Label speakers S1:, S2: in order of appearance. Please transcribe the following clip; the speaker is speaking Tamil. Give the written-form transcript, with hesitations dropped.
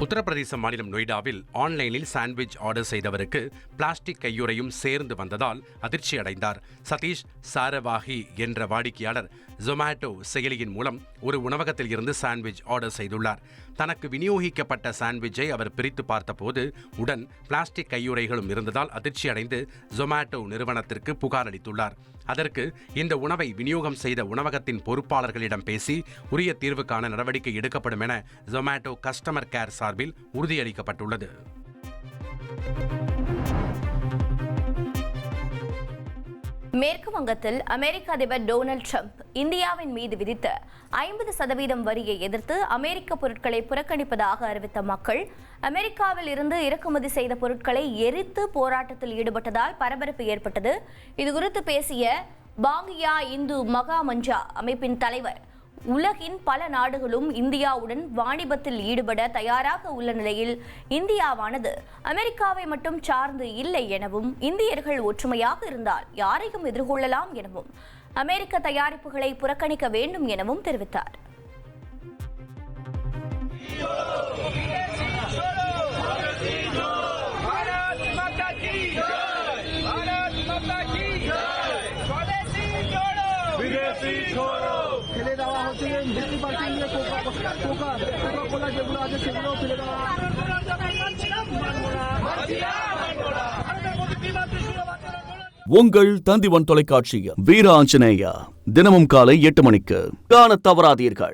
S1: உத்தரப்பிரதேச மாநிலம் நொய்டாவில் ஆன்லைனில் சாண்ட்விச் ஆர்டர் செய்தவருக்கு பிளாஸ்டிக் கையுறையும் சேர்ந்து வந்ததால் அதிர்ச்சி அடைந்தார். சதீஷ் சாரவாஹி என்ற வாடிக்கையாளர் ஜொமேட்டோ செயலியின் மூலம் ஒரு உணவகத்தில் இருந்து சாண்ட்விச் ஆர்டர் செய்துள்ளார். தனக்கு விநியோகிக்கப்பட்ட சாண்ட்விச்சை அவர் பிரித்து பார்த்தபோது உடன் பிளாஸ்டிக் கையுறைகளும் இருந்ததால் அதிர்ச்சி அடைந்து ஜொமேட்டோ நிறுவனத்திற்கு புகார் அளித்துள்ளார். அதற்கு இந்த உணவை விநியோகம் செய்த உணவகத்தின் பொறுப்பாளர்களிடம் பேசி உரிய தீர்வுக்கான நடவடிக்கை எடுக்கப்படும் என ஜொமேட்டோ கஸ்டமர் கேர் சார்பில் உறுதியளிக்கப்பட்டுள்ளது.
S2: மேற்கு வங்கத்தில் அமெரிக்க அதிபர் டொனால்ட் ட்ரம்ப் இந்தியாவின் மீது விதித்த 50% வரியை எதிர்த்து அமெரிக்க பொருட்களை புறக்கணிப்பதாக அறிவித்த மக்கள் அமெரிக்காவில் இருந்து இறக்குமதி செய்த பொருட்களை எரித்து போராட்டத்தில் ஈடுபட்டதால் பரபரப்பு ஏற்பட்டது. இதுகுறித்து பேசிய பாங்கியா இந்து மகாமஞ்சா அமைப்பின் தலைவர், உலகின் பல நாடுகளும் இந்தியாவுடன் வாணிபத்தில் ஈடுபட தயாராக உள்ள நிலையில் இந்தியாவானது அமெரிக்காவை மட்டும் சார்ந்து இல்லை எனவும், இந்தியர்கள் ஒற்றுமையாக இருந்தால் யாரையும் எதிர்கொள்ளலாம் எனவும், அமெரிக்க தயாரிப்புகளை புறக்கணிக்க வேண்டும் எனவும் தெரிவித்தார்.
S3: உங்கள் தந்திவன் தொலைக்காட்சியில் வீர ஆஞ்சநேயா தினமும் காலை 8 மணிக்கு காணத் தவறாதீர்கள்.